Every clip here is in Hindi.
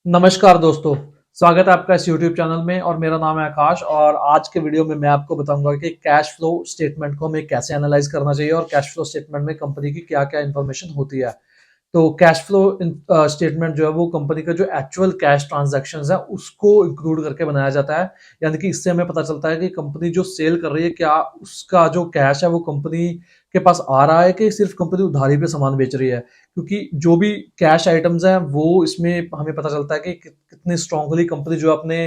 नमस्कार दोस्तों, स्वागत है आपका इस यूट्यूब चैनल में और मेरा नाम है आकाश। और आज के वीडियो में मैं आपको बताऊंगा कि कैश फ्लो स्टेटमेंट को हमें कैसे एनालाइज करना चाहिए और कैश फ्लो स्टेटमेंट में कंपनी की क्या-क्या इन्फॉर्मेशन होती है। तो कैश फ्लो स्टेटमेंट जो है वो कंपनी का जो एक्चुअल कैश ट्रांजैक्शंस है उसको इंक्लूड करके बनाया जाता है। यानी कि इससे हमें पता चलता है कि कंपनी जो सेल कर रही है क्या उसका जो कैश है वो कंपनी के पास आ रहा है कि सिर्फ कंपनी उधारी पे सामान बेच रही है। क्योंकि जो भी कैश आइटम्स हैं वो इसमें हमें पता चलता है कि कितनी स्ट्रांगली कंपनी जो अपने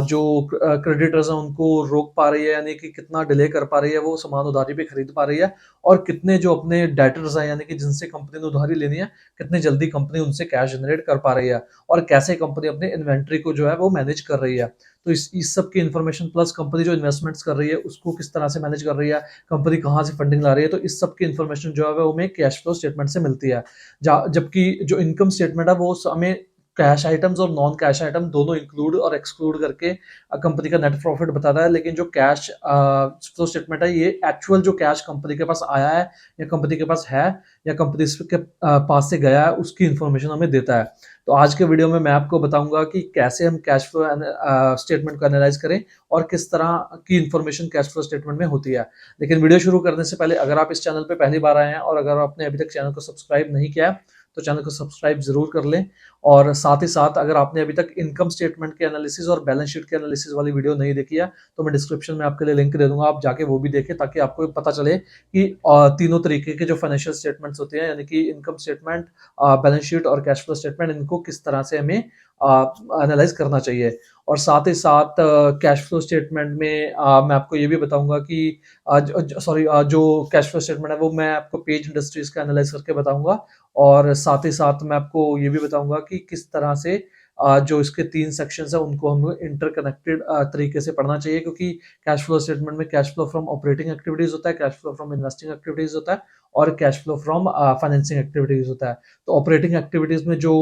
जो क्रेडिटर्स हैं उनको रोक पा रही है, यानी कि कितना डिले कर पा रही है, वो सामान उधारी पे खरीद पा रही है। और कितने जो अपने डेटर्स हैं यानी कि जिनसे कंपनी ने उधारी लेनी है, कितनी जल्दी कंपनी उनसे कैश जनरेट कर पा रही है और कैसे कंपनी अपनी इन्वेंट्री को जो है वो मैनेज कर रही है। तो इस सब की इन्फॉर्मेशन प्लस कंपनी जो इन्वेस्टमेंट्स कर रही है उसको किस तरह से मैनेज कर रही है, कंपनी कहाँ से फंडिंग ला रही है, तो इस सब की इन्फॉर्मेशन जो है वो हमें कैश फ्लो स्टेटमेंट से मिलती है। जबकि जो इनकम स्टेटमेंट है वो हमें कैश आइटम्स और नॉन कैश आइटम दोनों इंक्लूड और एक्सक्लूड करके कंपनी का नेट प्रॉफिट बताता है। लेकिन जो कैश फ्लो स्टेटमेंट है ये एक्चुअल जो कैश कंपनी के पास आया है या कंपनी के पास है या कंपनी के पास से गया है उसकी इंफॉर्मेशन हमें देता है। तो आज के वीडियो में मैं आपको बताऊंगा कि कैसे हम कैश फ्लो स्टेटमेंट को एनालाइज करें और किस तरह की इंफॉर्मेशन कैश फ्लो स्टेटमेंट में होती है। लेकिन वीडियो शुरू करने से पहले अगर आप इस चैनल पे पहली बार आए हैं और अगर आपने अभी तक चैनल को सब्सक्राइब नहीं किया है तो चैनल को सब्सक्राइब जरूर कर लें। और साथ ही साथ अगर आपने अभी तक इनकम स्टेटमेंट के एनालिसिस और बैलेंस शीट के एनालिसिस वाली वीडियो नहीं देखी है तो मैं डिस्क्रिप्शन में आपके लिए लिंक दे दूंगा, आप जाके वो भी देखें ताकि आपको पता चले कि तीनों तरीके के जो फाइनेंशियल स्टेटमेंट्स होते हैं यानी कि इनकम स्टेटमेंट, बैलेंस शीट और कैश फ्लो स्टेटमेंट, इनको किस तरह से हमें एनालाइज करना चाहिए। और साथ ही साथ कैश फ्लो स्टेटमेंट में मैं आपको ये भी बताऊंगा कि जो कैश फ्लो स्टेटमेंट है वो मैं आपको पेज इंडस्ट्रीज का एनालाइज करके बताऊंगा। और साथ ही साथ मैं आपको ये भी बताऊंगा कि किस तरह से जो इसके 3 सेक्शंस है उनको हम इंटरकनेक्टेड तरीके से पढ़ना चाहिए। क्योंकि कैश फ्लो स्टेटमेंट में cash flow from operating activities होता है, cash flow from investing activities होता है और cash flow from financing activities होता है। तो ऑपरेटिंग एक्टिविटीज में जो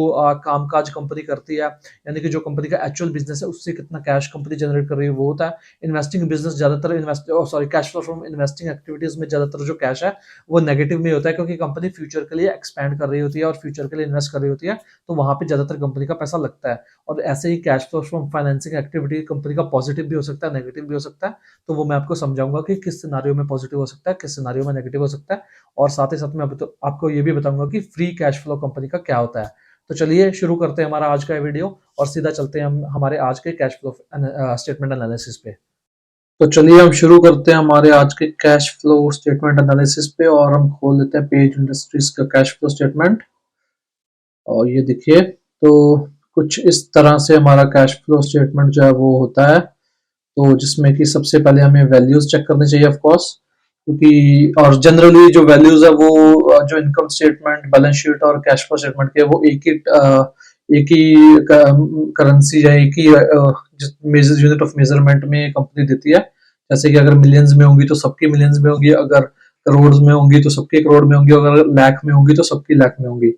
कामकाज कंपनी करती है यानी कि जो कंपनी का एक्चुअल बिजनेस है उससे कितना कैश कंपनी जनरेट कर रही है वो होता है। इन्वेस्टिंग बिजनेस ज्यादातर cash flow from investing activities में ज्यादातर जो कैश है वो नेगेटिव में होता है, क्योंकि कंपनी फ्यूचर के लिए एक्सपैंड कर रही होती है और फ्यूचर के लिए इन्वेस्ट कर रही होती है, तो वहां पे ज्यादातर कंपनी का पैसा लगता है। और ऐसे ही cash flow from financing activity company का पॉजिटिव भी हो सकता है, नेगेटिव भी हो सकता है। तो वो मैं आपको समझाऊंगा कि किस सिनारियो में पॉजिटिव हो सकता है, किस सिनारियो में नेगेटिव हो सकता है। और साथ ही साथ मैं आपको ये भी बताऊंगा कि फ्री कैश फ्लो कंपनी का क्या होता है। तो चलिए शुरू करते हैं हमारा आज का वीडियो और सीधा चलते हैं हम हमारे आज के कैश फ्लो स्टेटमेंट एनालिसिस पे। तो चलिए हम शुरू करते हैं हमारे आज के कैश फ्लो स्टेटमेंट एनालिसिस पे और हम खोल लेते हैं पेज इंडस्ट्रीज का कैश फ्लो स्टेटमेंट। और ये देखिए, तो कुछ इस तरह से हमारा कैश फ्लो स्टेटमेंट जो है वो होता है। तो जिसमें कि सबसे पहले हमें वैल्यूज चेक करनी चाहिए ऑफ कोर्स, क्योंकि और जनरली जो वैल्यूज है वो जो इनकम स्टेटमेंट, बैलेंस शीट और कैश फ्लो स्टेटमेंट के वो एक ही करेंसी या एक ही यूनिट ऑफ मेजरमेंट में कंपनी देती है। जैसे कि अगर मिलियंस में होंगी तो सबकी मिलियंस में होंगी, अगर करोड़ में होंगी तो सबके करोड़ में होंगी, अगर लाख में होंगी तो सबकी लाख में होंगी।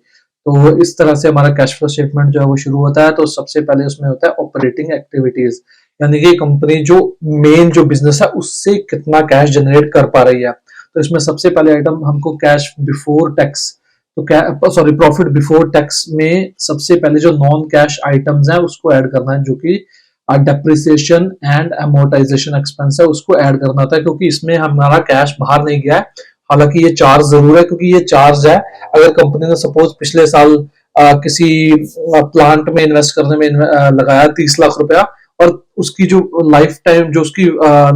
तो इस तरह से हमारा कैश फ्लो स्टेटमेंट जो है वो शुरू होता है। तो सबसे पहले उसमें होता है ऑपरेटिंग एक्टिविटीज, यानी कि कंपनी जो मेन जो बिजनेस है उससे कितना कैश जनरेट कर पा रही है। तो इसमें सबसे पहले आइटम हमको कैश बिफोर टैक्स, तो सॉरी प्रॉफिट बिफोर टैक्स में सबसे पहले जो नॉन कैश आइटम्स है उसको ऐड करना है, जो कि डेप्रिसिएशन एंड अमोर्टाइजेशन एक्सपेंस है उसको ऐड करना था, क्योंकि इसमें हमारा कैश बाहर नहीं गया है। हालांकि ये चार्ज जरूर है, क्योंकि ये चार्ज है। अगर कंपनी ने सपोज पिछले साल किसी प्लांट में इन्वेस्ट करने में लगाया 30 लाख रुपया और उसकी जो लाइफ टाइम जो उसकी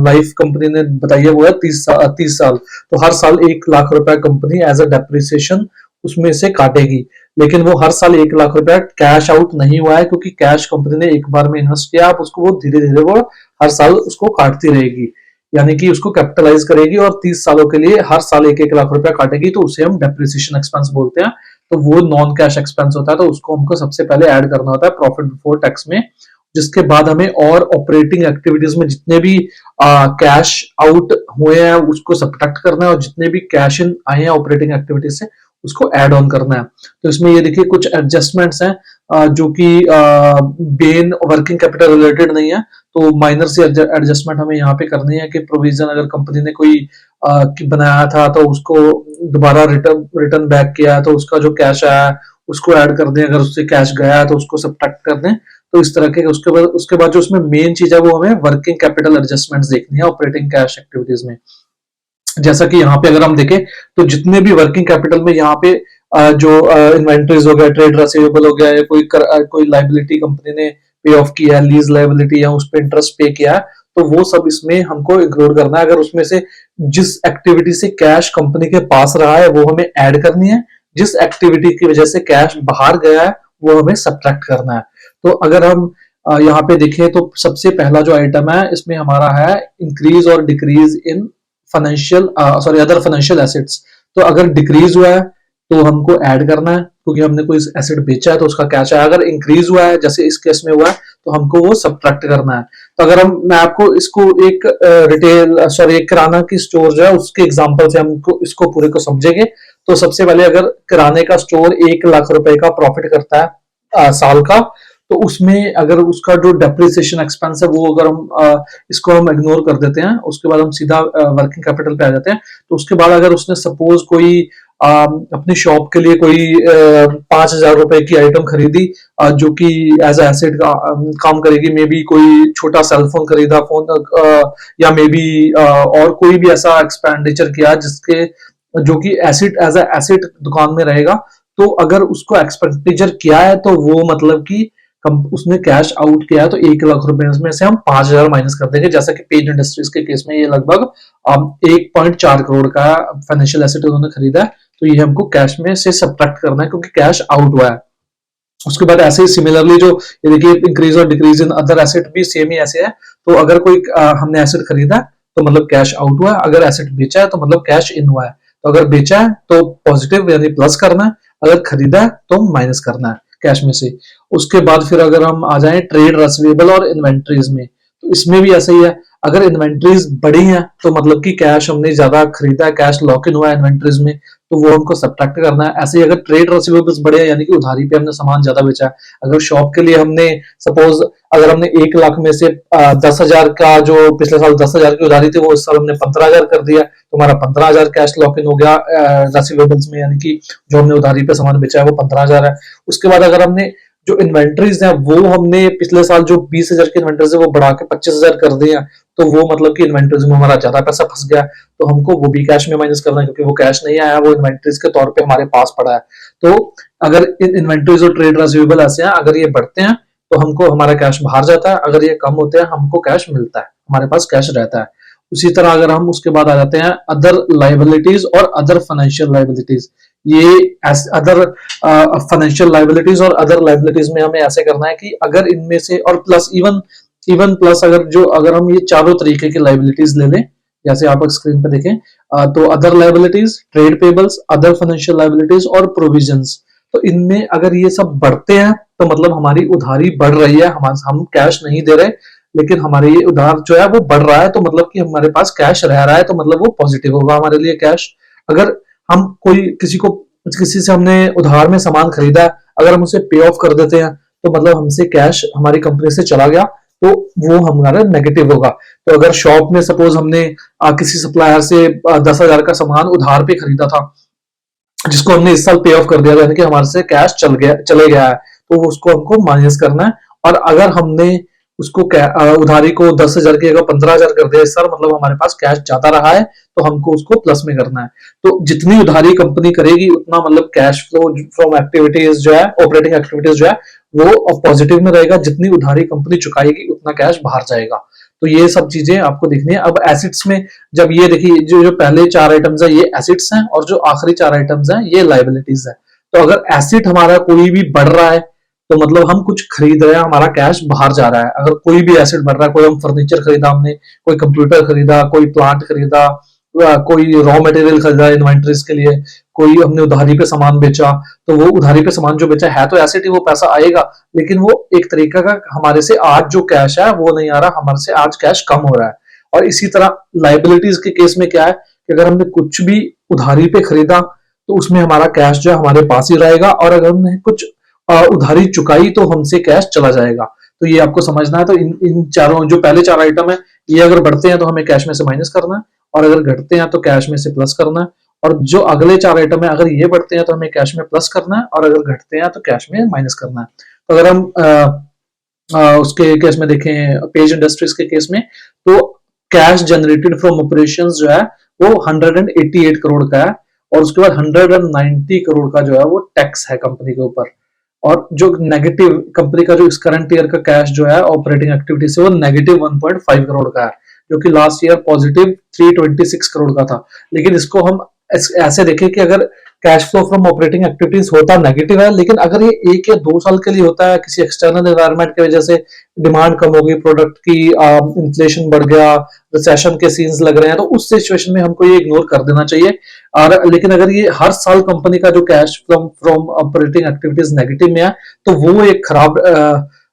लाइफ कंपनी ने बताई है वो है 30 साल, तो हर साल 1 लाख रुपया कंपनी एज अ डेप्रिसिएशन उसमें से काटेगी। लेकिन वो हर साल 1 लाख रुपया कैश आउट नहीं हुआ है, क्योंकि कैश कंपनी ने एक बार में इन्वेस्ट किया, आप उसको वो धीरे धीरे वो हर साल उसको काटती रहेगी, यानी कि उसको कैपिटलाइज करेगी और 30 सालों के लिए हर साल 1-1 लाख रुपया काटेगी। तो उसे हम डेप्रिसिएशन एक्सपेंस बोलते हैं। तो वो नॉन कैश एक्सपेंस होता है, तो उसको हमको सबसे पहले ऐड करना होता है प्रॉफिट बिफोर टैक्स में। जिसके बाद हमें और ऑपरेटिंग एक्टिविटीज में जितने भी कैश आउट हुए हैं उसको सब्ट्रैक्ट करना है, और जितने भी कैश इन आए हैं ऑपरेटिंग एक्टिविटीज से उसको ऐड ऑन करना है। तो इसमें ये देखिए कुछ एडजस्टमेंट्स हैं जो कि बेन वर्किंग कैपिटल रिलेटेड नहीं है, तो माइनर से एडजस्टमेंट हमें यहाँ पे करनी है कि प्रोविजन अगर कंपनी ने कोई बनाया था तो उसको दोबारा रिटर्न बैक किया तो उसका जो कैश आया उसको ऐड कर दें, अगर उससे कैश गया है तो उसको सब्ट्रैक्ट कर दें। तो इस तरह के उसके बाद जो उसमें मेन चीज है वो हमें वर्किंग कैपिटल एडजस्टमेंट्स देखनी है ऑपरेटिंग कैश एक्टिविटीज में। जैसा कि यहाँ पे अगर हम देखें तो जितने भी वर्किंग कैपिटल में यहाँ पे जो इन्वेंटरीज हो गया, ट्रेड रिसीवेबल हो गया, या कोई लाइबिलिटी कंपनी ने पे ऑफ किया है, लीज लाइबिलिटी या उस पर इंटरेस्ट पे किया है, तो वो सब इसमें हमको इंक्लूड करना है। अगर उसमें से जिस एक्टिविटी से कैश कंपनी के पास रहा है वो हमें ऐड करनी है, जिस एक्टिविटी की वजह से कैश बाहर गया है वो हमें सब्ट्रैक्ट करना है। तो अगर हम यहाँ पे देखें तो सबसे पहला जो आइटम है इसमें हमारा है इंक्रीज और decrease in other financial assets. तो अगर डिक्रीज हुआ है तो हमको ऐड करना है, क्योंकि हमने कोई एसेट बेचा है तो उसका कैश है। अगर इंक्रीज हुआ है जैसे इस केस में हुआ है तो हमको वो सब्ट्रैक्ट करना है। तो अगर मैं आपको इसको एक एक किराना की स्टोर जो है उसके एग्जांपल से हमको इसको पूरे को समझेंगे। तो सबसे पहले अगर किराने का स्टोर 1 लाख रुपए का प्रॉफिट करता है साल का, तो उसमें अगर उसका जो डेप्रिसिएशन एक्सपेंस है वो अगर हम इसको हम इग्नोर कर देते हैं, उसके बाद हम सीधा वर्किंग कैपिटल पे आ जाते हैं। तो उसके बाद अगर उसने सपोज कोई अपनी शॉप के लिए कोई 5,000 रुपए की आइटम खरीदी, जो कि एज एसेट काम करेगी, मे बी कोई छोटा सेलफोन खरीदा फोन, या मे बी और कोई भी ऐसा एक्सपेंडिचर किया जिसके जो कि एज एसेट दुकान में रहेगा, तो अगर उसको एक्सपेंडिचर किया है तो वो मतलब कि उसने कैश आउट किया है, तो 1 लाख रुपए में से हम 5,000 माइनस कर देंगे। जैसा कि पेज इंडस्ट्रीज के केस में ये लगभग 1.4 करोड़ का फाइनेंशियल एसेट उन्होंने खरीदा है, तो ये हमको कैश में से सब्ट्रैक्ट करना है क्योंकि कैश आउट हुआ है। उसके बाद ऐसे ही सिमिलरली जो ये देखिए इंक्रीज और डिक्रीज इन अदर एसेट भी सेम ही ऐसे है। तो अगर कोई हमने एसेट खरीदा तो मतलब कैश आउट हुआ है, अगर एसेट बेचा है तो मतलब कैश इन हुआ है। तो अगर बेचा है तो पॉजिटिव यानी प्लस करना है, अगर खरीदा है तो माइनस करना है कैश में से। उसके बाद फिर अगर हम आ जाएं ट्रेड रिसीवेबल और इन्वेंट्रीज में, तो इसमें भी ऐसा ही है। अगर इन्वेंट्रीज बड़ी हैं तो मतलब कि कैश हमने ज्यादा खरीदा है, कैश लॉक इन हुआ है इन्वेंट्रीज में, तो वो हमको सब्ट्रैक्ट करना है। ऐसे ही अगर ट्रेड रिसीवेबल्स बड़े हैं यानी कि उधारी पे हमने सामान ज्यादा बेचा है, अगर शॉप के लिए हमने सपोज अगर हमने 1 लाख में से 10,000 का जो पिछले साल 10,000 की उधारी थी वो इस साल हमने 15,000 कर दिया, तो हमारा 15,000 कैश लॉक इन हो गया रिसीवेबल्स में, यानी कि जो हमने उधारी पे सामान बेचा है वो 15,000 है। उसके बाद अगर हमने जो इन्वेंट्रीज है वो हमने पिछले साल जो 20,000 की इन्वेंट्रीज है वो बढ़ा के 25,000 कर दिए, तो वो मतलब कि इन्वेंट्रीज में हमारा ज्यादा पैसा फंस गया, तो हमको वो भी कैश में माइनस करना है क्योंकि वो कैश नहीं आया, वो इन्वेंट्रीज के तौर पे हमारे पास पड़ा है। तो अगर इन्वेंट्रीज और ट्रेड रिसीवेबल ऐसे हैं, अगर ये बढ़ते हैं तो हमको हमारा कैश बाहर जाता है, अगर ये कम होते हैं हमको कैश मिलता है, हमारे पास कैश रहता है। उसी तरह अगर हम उसके बाद आ जाते हैं अदर लाइबिलिटीज और अदर फाइनेंशियल लाइबिलिटीज, ये अदर फाइनेंशियल लाइबिलिटीज और अदर लाइबिलिटीज में हमें ऐसे करना है कि अगर इनमें से और प्लस इवन प्लस अगर हम ये चारों तरीके की लाइबिलिटीज ले लें, जैसे आप स्क्रीन पे देखें, तो other liabilities, trade payables, other financial liabilities और प्रोविजंस, तो इनमें अगर ये सब बढ़ते हैं तो मतलब हमारी उधारी बढ़ रही है, हम कैश नहीं दे रहे लेकिन हमारे ये उधार जो है वो बढ़ रहा है, तो मतलब कि हमारे पास कैश रह रहा है, तो मतलब वो पॉजिटिव होगा हमारे लिए कैश। अगर हम किसी से हमने उधार में सामान खरीदा है, अगर हम उसे पे ऑफ कर देते हैं तो मतलब हमसे कैश हमारी कंपनी से चला गया, तो वो हमारा नेगेटिव होगा। तो अगर शॉप में सपोज हमने किसी सप्लायर से 10,000 का सामान उधार पे खरीदा था जिसको हमने इस साल पे ऑफ कर दिया, यानी कि हमारे से कैश चले गया है, तो उसको हमको माइनस करना है। और अगर हमने उसको उधारी को 10,000 की जगह 15,000 कर दिया इस साल, मतलब हमारे पास कैश ज्यादा रहा है, तो हमको उसको प्लस में करना है। तो जितनी उधारी कंपनी करेगी उतना मतलब कैश फ्लो फ्रॉम एक्टिविटीज जो है, ऑपरेटिंग एक्टिविटीज जो है वो पॉजिटिव में रहेगा, जितनी उधारी कंपनी चुकाएगी उतना कैश बाहर जाएगा। तो ये सब चीजें आपको देखनी है। अब एसिड्स में जब ये देखिए जो पहले 4 आइटम्स है ये एसिड्स हैं और जो आखिरी 4 आइटम्स हैं ये लाइबिलिटीज है। तो अगर एसिड हमारा कोई भी बढ़ रहा है तो मतलब हम कुछ खरीद रहे हैं, हमारा कैश बाहर जा रहा है। अगर कोई भी एसेट बढ़ रहा है, कोई हम फर्नीचर खरीदा, हमने कोई कंप्यूटर खरीदा, कोई प्लांट खरीदा, कोई रॉ मटेरियल खरीदा इन्वेंटरीज के लिए, कोई हमने उधारी पे सामान बेचा, तो वो उधारी पे सामान जो बेचा है तो एसेट ही, वो पैसा आएगा, लेकिन वो एक तरीका का हमारे से आज जो कैश है वो नहीं आ रहा, हमारे से आज कैश कम हो रहा है। और इसी तरह लाइबिलिटीज के केस में क्या है कि अगर हमने कुछ भी उधारी पे खरीदा तो उसमें हमारा कैश जो है हमारे पास ही रहेगा, और अगर हमने कुछ उधारी चुकाई तो हमसे कैश चला जाएगा। तो ये आपको समझना है। तो इन चारों जो पहले 4 आइटम है ये अगर बढ़ते हैं तो हमें कैश में से माइनस करना है, और अगर घटते हैं तो कैश में से प्लस करना है, और जो अगले 4 आइटम है अगर ये बढ़ते हैं तो हमें कैश में प्लस करना है, और अगर घटते हैं तो कैश में माइनस करना है। तो अगर हम उसके केस में देखें, पेज इंडस्ट्रीज के केस में, तो कैश जनरेटेड फ्रॉम ऑपरेशंस जो है वो 188 करोड़ का है, और उसके बाद 190 करोड़ का जो है वो टैक्स है कंपनी के ऊपर। और जो नेगेटिव कंपनी का जो इस करंट ईयर का कैश जो है ऑपरेटिंग एक्टिविटी से वो नेगेटिव 1.5 करोड़ का है, जो कि लास्ट ईयर पॉजिटिव 326 करोड़ का था। लेकिन इसको हम ऐसे देखें कि अगर cash flow from operating activities होता नेगेटिव है, लेकिन अगर ये 1 या 2 साल के लिए होता है, किसी एक्सटर्नल एनवायरनमेंट की वजह से डिमांड कम हो गई, प्रोडक्ट की इन्फ्लेशन बढ़ गया, रिसेशन के सीन्स लग रहे हैं, तो उस सिचुएशन में हमको ये इग्नोर कर देना चाहिए। और लेकिन अगर ये हर साल कंपनी का जो cash flow from operating activities negative में है, तो वो एक खराब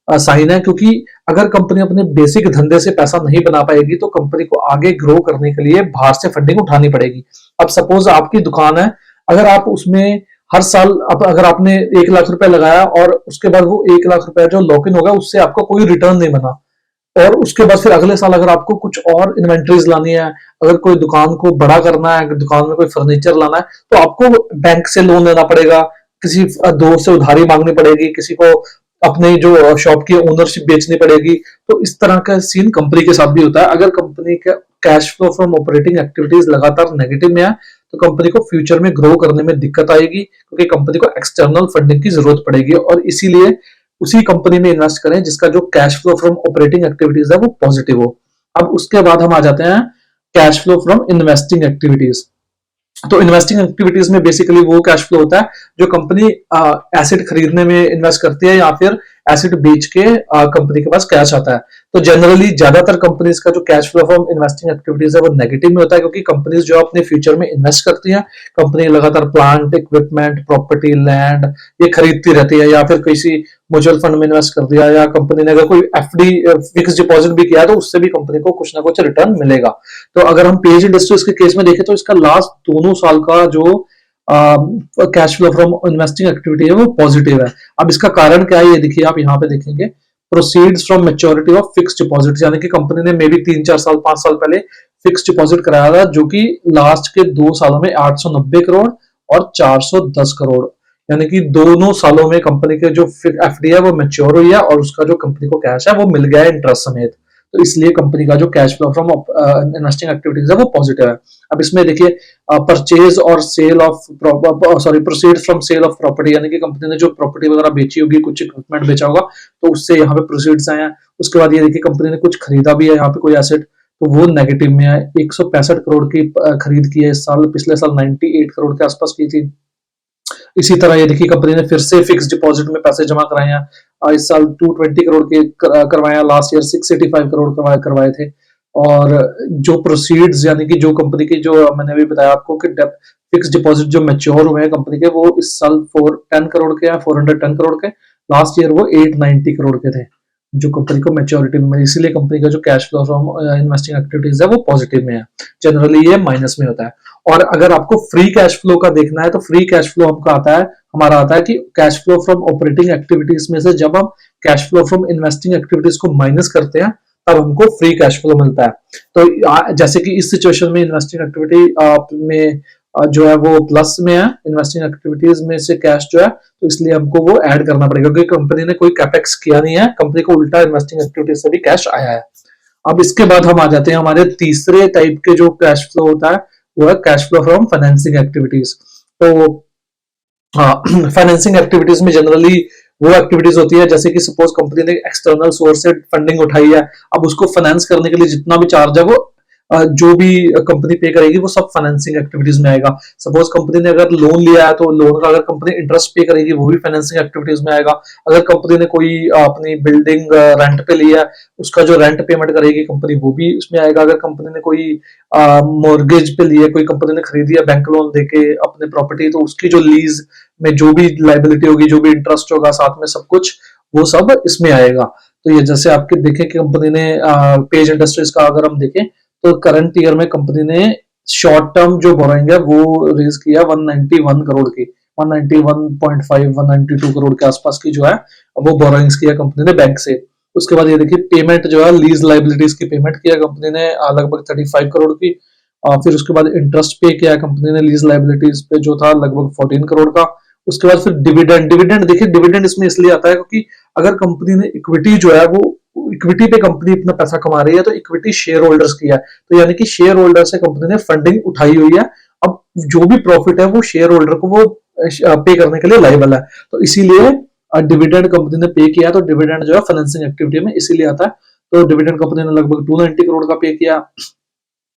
साइन है, क्योंकि अगर कंपनी अपने बेसिक धंधे से पैसा नहीं बना पाएगी तो कंपनी को आगे ग्रो करने के लिए बाहर से फंडिंग उठानी पड़ेगी। अब सपोज आपकी दुकान है, अगर आप उसमें हर साल अगर आपने 1 लाख रुपए लगाया और उसके बाद वो 1 लाख रुपए जो लॉक इन होगा उससे आपका कोई रिटर्न नहीं बना, और उसके बाद फिर अगले साल अगर आपको कुछ और इन्वेंट्रीज लानी है, अगर कोई दुकान को बड़ा करना है, दुकान में कोई फर्नीचर लाना है, तो आपको बैंक से लोन लेना पड़ेगा, किसी दोस्त से उधारी मांगनी पड़ेगी, किसी को अपने जो शॉप की ओनरशिप बेचनी पड़ेगी। तो इस तरह का सीन कंपनी के साथ भी होता है। अगर कंपनी का cash flow from operating activities लगातार नेगेटिव में है तो कंपनी को फ्यूचर में ग्रो करने में दिक्कत आएगी, क्योंकि कंपनी को एक्सटर्नल फंडिंग की जरूरत पड़ेगी, और इसीलिए उसी कंपनी में इन्वेस्ट करें जिसका जो cash flow from operating activities है वो पॉजिटिव हो। अब उसके बाद हम आ जाते हैं cash flow from investing activities. तो इन्वेस्टिंग एक्टिविटीज में बेसिकली वो कैश फ्लो होता है जो कंपनी एसेट खरीदने में इन्वेस्ट करती है, या फिर एसेट बेच के कंपनी के पास कैश आता है। तो जनरली ज्यादातर कंपनीज का जो cash flow from investing activities है वो नेगेटिव में होता है, क्योंकि कंपनीज जो अपने फ्यूचर में इन्वेस्ट करती हैं, कंपनी लगातार प्लांट इक्विपमेंट प्रॉपर्टी लैंड ये खरीदती रहती है, या फिर किसी म्यूचुअल फंड में इन्वेस्ट कर दिया, या कंपनी ने अगर कोई एफडी फिक्स डिपॉजिट भी किया तो उससे भी कंपनी को कुछ ना कुछ रिटर्न मिलेगा। तो अगर हम पेज इंडस्ट्रीज के केस में देखें तो इसका लास्ट दोनों साल का जो cash flow from investing activity है वो पॉजिटिव है। अब इसका कारण क्या है ये देखिए, आप यहाँ पे देखेंगे proceeds from maturity of fixed deposit, यानी कि कंपनी ने मे बी 3-4 साल 5 साल पहले फिक्स्ड डिपॉजिट कराया था, जो कि लास्ट के 2 सालों में 890 करोड़ और 410 करोड़, यानी कि दोनों सालों में कंपनी के जो एफडी है वो मैच्योर हुई है, और उसका जो कंपनी को कैश है वो मिल गया है इंटरेस्ट समेत। तो इसलिए कंपनी का जो cash flow from investing activities है वो पॉजिटिव है। अब इसमें देखिए परचेज और sale of proceed from sale of property, यानी कि कंपनी ने जो प्रॉपर्टी वगैरह बेची होगी, कुछ इक्विपमेंट बेचा होगा, तो उससे यहाँ पे प्रोसीड्स आए हैं। उसके बाद ये देखिए कंपनी ने कुछ खरीदा भी है यहाँ पे कोई एसेट, तो वो नेगेटिव में है। 165 करोड़ की खरीद की है इस साल, पिछले साल 98 करोड़ के आसपास की थी। इसी तरह ये देखिए कंपनी ने फिर से फिक्स डिपॉजिट में पैसे जमा कराए हैं, इस साल 220 करोड़ के करवाए हैं, लास्ट ईयर 685 करोड़ करवाए थे। और जो प्रोसीड्स यानी कि जो कंपनी की जो मैंने अभी बताया आपको कि फिक्स डिपॉजिट जो मैच्योर हुए हैं कंपनी के, वो इस साल 410 करोड़ के हैं, 410 करोड़ के। लास्ट ईयर वो 890 करोड़ के थे जो कंपनी को मैच्योरिटी में मिली, इसीलिए कंपनी का जो cash flow from investing activities है वो पॉजिटिव में है। जनरली ये माइनस में होता है। और अगर आपको फ्री कैश फ्लो का देखना है तो फ्री कैश फ्लो हमारा आता है कि cash flow from operating activities में से जब हम cash flow from investing activities को माइनस करते हैं तब हमको फ्री कैश फ्लो मिलता है। तो जैसे कि इस सिचुएशन में इन्वेस्टिंग एक्टिविटी में जो है वो प्लस में है, इन्वेस्टिंग एक्टिविटीज में से कैश जो है, तो इसलिए हमको वो ऐड करना पड़ेगा, क्योंकि कंपनी ने कोई कैपेक्स किया नहीं है, कंपनी को उल्टा इन्वेस्टिंग एक्टिविटीज से भी कैश आया है। अब इसके बाद हम आ जाते हैं हमारे तीसरे टाइप के जो कैश फ्लो होता है, वो है cash flow from financing activities. तो फाइनेंसिंग एक्टिविटीज में जनरली वो एक्टिविटीज होती है जैसे कि सपोज कंपनी ने एक्सटर्नल सोर्स से फंडिंग उठाई है, अब उसको फाइनेंस करने के लिए जितना भी चार्ज है वो जो भी कंपनी पे करेगी वो सब फाइनेंसिंग एक्टिविटीज में आएगा। सपोज कंपनी ने अगर लोन लिया है तो लोन का अगर कंपनी इंटरेस्ट पे करेगी वो भी फाइनेंसिंग एक्टिविटीज में आएगा। अगर कंपनी ने कोई अपनी बिल्डिंग रेंट पे लिया है उसका जो रेंट पेमेंट करेगी कंपनी वो भी उसमें आएगा। अगर कंपनी ने कोई मॉर्गेज पे लिया, कोई कंपनी ने खरीदी है बैंक लोन देके अपने प्रॉपर्टी, तो उसकी जो लीज में जो भी लाइबिलिटी होगी, जो भी इंटरेस्ट होगा, साथ में सब कुछ वो सब इसमें आएगा। तो ये जैसे आपके देखें कि कंपनी ने पेज इंडस्ट्रीज का अगर हम देखें तो करंट ईयर में कंपनी ने शॉर्ट टर्म जो बोरोइंग है वो रेज किया 191 करोड़ की, 191.5 192 करोड़ के आसपास की जो है वो बोरोइंग्स किया कंपनी ने बैंक से। उसके बाद ये देखिए पेमेंट जो है लीज लाइबिलिटीज की पेमेंट किया कंपनी ने लगभग 35 करोड़ की। फिर उसके बाद इंटरेस्ट पे किया कंपनी ने लीज लाइबिलिटीज पे जो था लगभग 14 करोड़ का। उसके बाद फिर डिविडेंड डिविडेंड देखिए, डिविडेंड इसमें इसलिए आता है क्योंकि अगर कंपनी ने इक्विटी जो है वो इक्विटी पे कंपनी अपना पैसा कमा रही है तो इक्विटी शेयर होल्डर्स की है, तो यानी कि शेयर होल्डर से कंपनी ने फंडिंग उठाई हुई है। अब जो भी प्रॉफिट है वो शेयर होल्डर को वो पे करने के लिए लायबल है, तो इसीलिए डिविडेंड कंपनी ने पे किया। तो डिविडेंड जो है फाइनेंसिंग एक्टिविटी में इसीलिए आता है। तो डिविडेंड कंपनी ने लगभग 290 करोड़ का पे किया।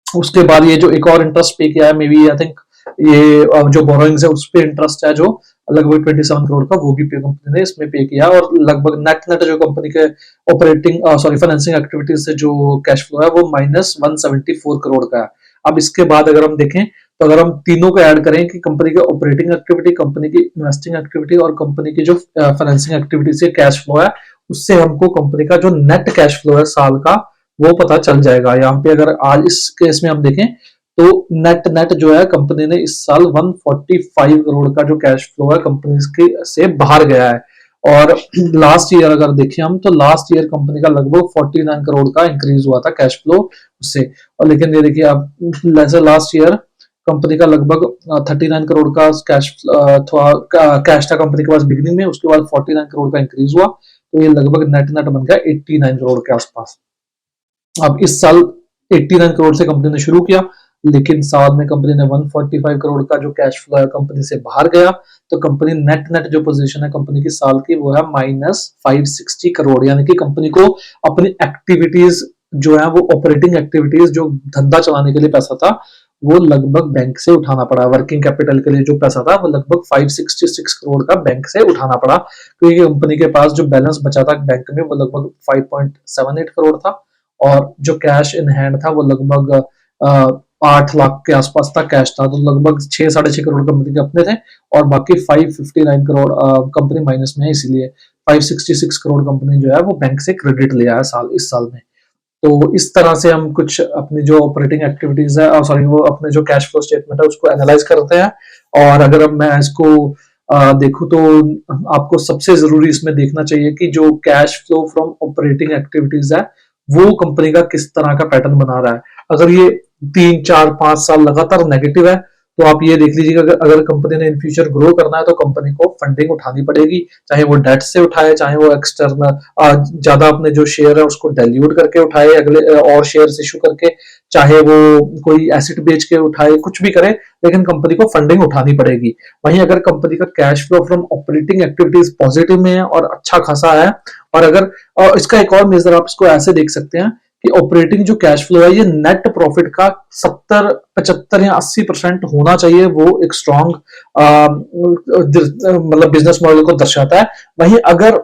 उसके बाद ये जो एक और इंटरेस्ट पे किया है, मे बी आई थिंक ये जो बोरोइंग्स है उस पे इंटरेस्ट है जो लगभग 27 करोड़ का, वो भी पे कंपनी ने इसमें पे किया। और लगभग नेट नेट जो कंपनी के ऑपरेटिंग फाइनेंसिंग एक्टिविटीज से जो कैश फ्लो है वो -174 करोड़ का है। अब इसके बाद अगर हम देखें तो अगर हम तीनों को ऐड करें कि कंपनी की ऑपरेटिंग एक्टिविटी, कंपनी की इन्वेस्टिंग एक्टिविटी और कंपनी की जो फाइनेंसिंग एक्टिविटी से कैश फ्लो है, उससे हमको कंपनी का जो नेट कैश फ्लो है साल का वो पता चल जाएगा। यहाँ पे अगर आज इस केस में हम देखें तो नेट नेट जो है कंपनी ने इस साल 145 करोड़ का जो कैश फ्लो है कंपनी के से बाहर गया है। और लास्ट ईयर अगर देखें हम तो लास्ट ईयर कंपनी का लगभग 49 करोड़ का इंक्रीज हुआ था कैश फ्लो उससे। और लेकिन ये देखिए अब लास्ट ईयर कंपनी का लगभग 39 करोड़ का कैश था कंपनी के पास बिगिनिंग में, उसके बाद 49 करोड़ का इंक्रीज हुआ, तो ये लगभग नेट नेट बन गया 89 करोड़ के आसपास। अब इस साल 89 करोड़ से कंपनी ने शुरू किया, लेकिन साल में कंपनी ने 145 करोड़ का जो कैश फ्लो है कंपनी से बाहर गया, तो कंपनी नेट नेट जो पोजीशन है कंपनी की साल की वो है -560 करोड़। यानी कि कंपनी को अपनी एक्टिविटीज जो है वो ऑपरेटिंग एक्टिविटीज जो धंधा चलाने के लिए पैसा था वो लगभग बैंक से उठाना पड़ा। वर्किंग कैपिटल के लिए जो पैसा था वो लगभग 566 करोड़ का बैंक से उठाना पड़ा, क्योंकि कंपनी के पास जो बैलेंस बचा था बैंक में वो लगभग 5.78 करोड़ था, और जो कैश इन हैंड था वो लगभग 8 लाख के आसपास था कैश था। तो लगभग 6-6.5 करोड़ कंपनी के अपने थे और बाकी 559 करोड़ कंपनी माइनस में है, इसीलिए 566 करोड़ कंपनी जो है वो बैंक से क्रेडिट लिया है इस साल में। तो इस तरह से हम कुछ अपनी जो ऑपरेटिंग एक्टिविटीज है सॉरी वो अपने जो कैश फ्लो स्टेटमेंट है उसको एनालाइज करते हैं। और अगर मैं इसको देखूं तो आपको सबसे जरूरी इसमें देखना चाहिए कि जो cash flow from operating activities है वो कंपनी का किस तरह का पैटर्न बना रहा है। अगर ये 3-4-5 साल लगातार नेगेटिव है तो आप ये देख लीजिएगा अगर कंपनी ने इन फ्यूचर ग्रो करना है तो कंपनी को फंडिंग उठानी पड़ेगी, चाहे वो डेट से उठाए, चाहे वो एक्सटर्नल ज्यादा अपने जो शेयर है उसको डाइल्यूट करके उठाए अगले और शेयर इशू करके, चाहे वो कोई एसेट बेच के उठाए, कुछ भी करे, लेकिन कंपनी को फंडिंग उठानी पड़ेगी। वहीं अगर कंपनी का cash flow from operating activities positive में है और अच्छा खासा है, और अगर इसका एक और मेजर आप इसको ऐसे देख सकते हैं कि ऑपरेटिंग जो कैश फ्लो है ये नेट प्रॉफिट का 70, 75 या 80% होना चाहिए, वो एक स्ट्रॉन्ग मतलब बिजनेस मॉडल को दर्शाता है। वहीं अगर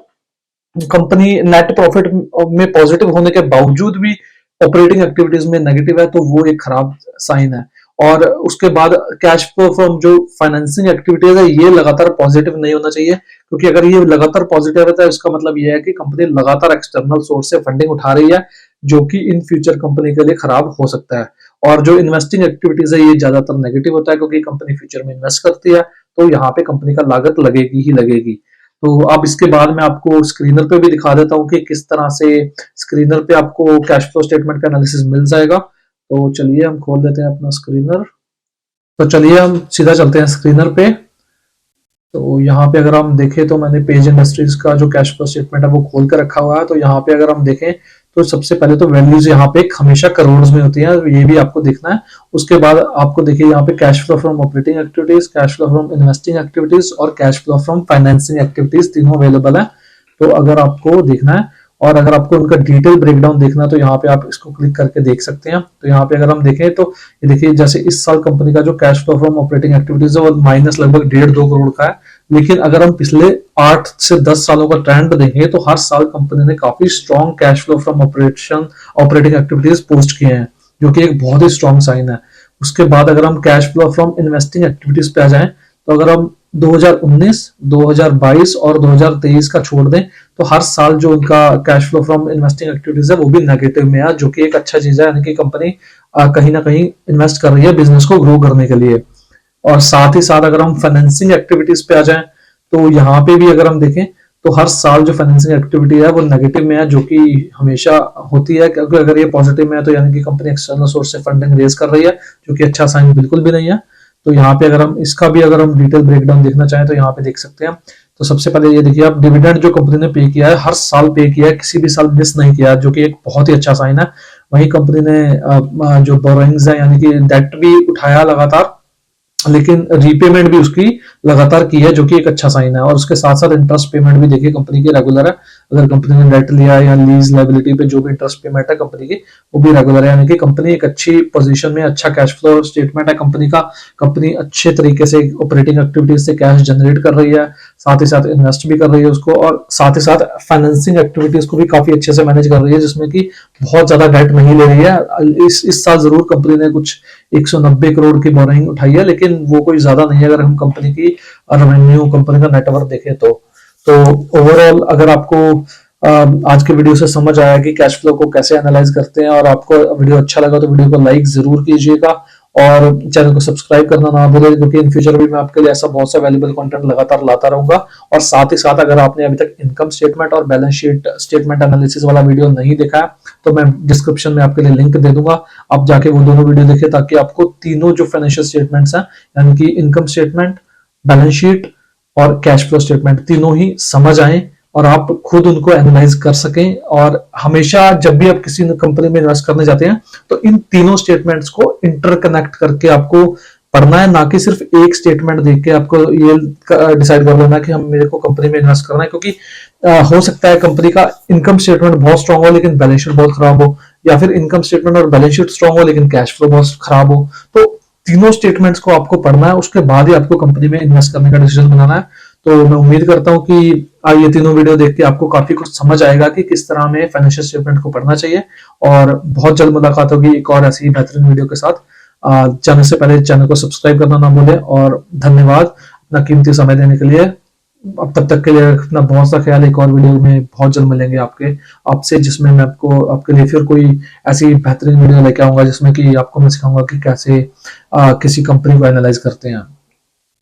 कंपनी नेट प्रॉफिट में पॉजिटिव होने के बावजूद भी ऑपरेटिंग एक्टिविटीज में नेगेटिव है तो वो एक खराब साइन है। और उसके बाद कैश फ्लो फ्रॉम जो फाइनेंसिंग एक्टिविटीज है ये लगातार पॉजिटिव नहीं होना चाहिए, क्योंकि अगर ये लगातार पॉजिटिव रहता है इसका मतलब ये है कि कंपनी लगातार एक्सटर्नल सोर्स से फंडिंग उठा रही है, जो कि इन फ्यूचर कंपनी के लिए खराब हो सकता है। और जो इन्वेस्टिंग एक्टिविटीज है ये ज्यादातर नेगेटिव होता है, क्योंकि कंपनी फ्यूचर में इन्वेस्ट करती है तो यहाँ पे कंपनी का लागत लगेगी ही लगेगी। तो अब इसके बाद मैं आपको स्क्रीनर पे भी दिखा देता हूँ कि किस तरह से स्क्रीनर पे आपको कैश फ्लो स्टेटमेंट का एनालिसिस मिल जाएगा। तो चलिए हम खोल देते हैं अपना स्क्रीनर। तो चलिए हम सीधा चलते हैं स्क्रीनर पे। तो यहाँ पे अगर हम देखें तो मैंने पेज इंडस्ट्रीज का जो कैश फ्लो स्टेटमेंट है वो खोल कर रखा हुआ है। तो यहाँ पे अगर हम देखें तो सबसे पहले तो वैल्यूज यहाँ पे हमेशा करोड़ में होती है, ये भी आपको देखना है। उसके बाद आपको देखिए यहाँ पे cash flow from operating activities, cash flow from investing activities और cash flow from financing activities तीनों अवेलेबल है। तो अगर आपको देखना है और अगर आपको उनका डिटेल ब्रेकडाउन देखना है तो यहाँ पे आप इसको क्लिक करके देख सकते हैं। तो यहाँ पे अगर हम देखें तो ये देखिए जैसे इस साल कंपनी का जो cash flow from operating activities है वो माइनस लगभग 1.5-2 करोड़ का है, लेकिन अगर हम पिछले 8 से 10 सालों का ट्रेंड देखें तो हर साल कंपनी ने काफी strong cash flow from operating activities post किए हैं, जो कि एक बहुत ही स्ट्रॉन्ग साइन है। उसके बाद अगर हम cash flow from investing activities पे आ जाएं तो अगर हम 2019, 2022 और 2023 का छोड़ दें तो हर साल जो उनका cash flow from investing activities है वो भी नेगेटिव में है, जो कि एक अच्छा चीज है, यानी कि कंपनी कहीं ना कहीं इन्वेस्ट कर रही है बिजनेस को ग्रो करने के लिए। और साथ ही साथ अगर हम फाइनेंसिंग एक्टिविटीज पे आ जाएं तो यहाँ पे भी अगर हम देखें तो हर साल जो फाइनेंसिंग एक्टिविटी है वो नेगेटिव में है, जो कि हमेशा होती है, क्योंकि अगर ये पॉजिटिव में है तो यानी कि कंपनी एक्सटर्नल सोर्स से फंडिंग रेज कर रही है, जो कि अच्छा साइन बिल्कुल भी नहीं है। तो यहाँ पे अगर हम इसका भी अगर हम डिटेल ब्रेकडाउन देखना चाहें तो यहाँ पे देख सकते हैं। तो सबसे पहले ये देखिए आप, डिविडेंड जो कंपनी ने पे किया है हर साल पे किया है, किसी भी साल मिस नहीं किया, जो कि एक बहुत ही अच्छा साइन है। वहीं कंपनी ने जो बोरोइंग्स है यानी कि डेट भी उठाया लगातार, लेकिन रीपेमेंट भी उसकी लगातार की है, जो कि एक अच्छा साइन है। और उसके साथ साथ इंटरेस्ट पेमेंट भी देखिए कंपनी की रेगुलर है। अगर कंपनी ने डेट लिया है या लीज लायबिलिटी पे जो भी इंटरेस्ट पेमेंट है कंपनी की, वो भी रेगुलर है, यानी कि कंपनी एक अच्छी पोजीशन में, अच्छा कैश फ्लो स्टेटमेंट है कंपनी का। कंपनी अच्छे तरीके से ऑपरेटिंग एक्टिविटीज से कैश जनरेट कर रही है, साथ ही साथ इन्वेस्ट भी कर रही है उसको, और साथ ही साथ फाइनेंसिंग एक्टिविटीज को भी काफी अच्छे से मैनेज कर रही है, जिसमें कि बहुत ज्यादा डेट नहीं ले रही है। इस साल जरूर कंपनी ने कुछ 190 करोड़ की बोरिंग उठाई है, लेकिन वो कोई ज्यादा नहीं है अगर हम कंपनी की रेवेन्यू, कंपनी का नेटवर्क देखें तो ओवरऑल अगर आपको आज के वीडियो से समझ आया कि कैश फ्लो को कैसे एनालाइज करते हैं, और आपको वीडियो अच्छा लगा तो वीडियो को लाइक जरूर कीजिएगा और चैनल को सब्सक्राइब करना ना भूलें, क्योंकि इन फ्यूचर भी मैं आपके लिए ऐसा बहुत सा वैल्यूबल कंटेंट लगातार लाता रहूंगा। और साथ ही साथ अगर आपने अभी तक इनकम स्टेटमेंट और बैलेंस शीट स्टेटमेंट एनालिसिस वाला वीडियो नहीं देखा है तो मैं डिस्क्रिप्शन में आपके लिए लिंक दे दूंगा, आप जाके वो दोनों वीडियो देखें, ताकि आपको तीनों जो फाइनेंशियल स्टेटमेंट्स हैं यानी कि इनकम स्टेटमेंट, बैलेंस शीट और कैश फ्लो स्टेटमेंट, तीनों ही समझ आए और आप खुद उनको एनालाइज कर सकें। और हमेशा जब भी आप किसी कंपनी में इन्वेस्ट करने जाते हैं तो इन तीनों स्टेटमेंट्स को इंटरकनेक्ट करके आपको पढ़ना है, ना कि सिर्फ एक स्टेटमेंट देख के आपको ये डिसाइड कर लेना कि हम मेरे को कंपनी में इन्वेस्ट करना है। क्योंकि हो सकता है कंपनी का इनकम स्टेटमेंट बहुत स्ट्रांग हो लेकिन बैलेंस शीट बहुत खराब हो, या फिर इनकम स्टेटमेंट और बैलेंस शीट स्ट्रांग हो लेकिन कैश फ्लो बहुत खराब हो। तो तीनों स्टेटमेंट्स को आपको पढ़ना है, उसके बाद ही आपको कंपनी में इन्वेस्ट करने का डिसीजन बनाना है। तो मैं उम्मीद करता हूं कि ये तीनों वीडियो देख के आपको काफी कुछ समझ आएगा कि किस तरह में फाइनेंशियल स्टेटमेंट को पढ़ना चाहिए। और बहुत जल्द मुलाकात होगी एक और ऐसी बेहतरीन वीडियो के साथ। जाने से पहले चैनल को सब्सक्राइब करना ना भूलें, और धन्यवाद अपना कीमती समय देने के लिए। अब तब तक के लिए अपना बहुत सा ख्याल, एक और वीडियो में बहुत जल्द मिलेंगे आपसे, जिसमें मैं आपको आपके लिए फिर कोई ऐसी बेहतरीन वीडियो लेके आऊंगा जिसमें कि आपको मैं सिखाऊंगा कि कैसे किसी कंपनी को एनालाइज करते हैं।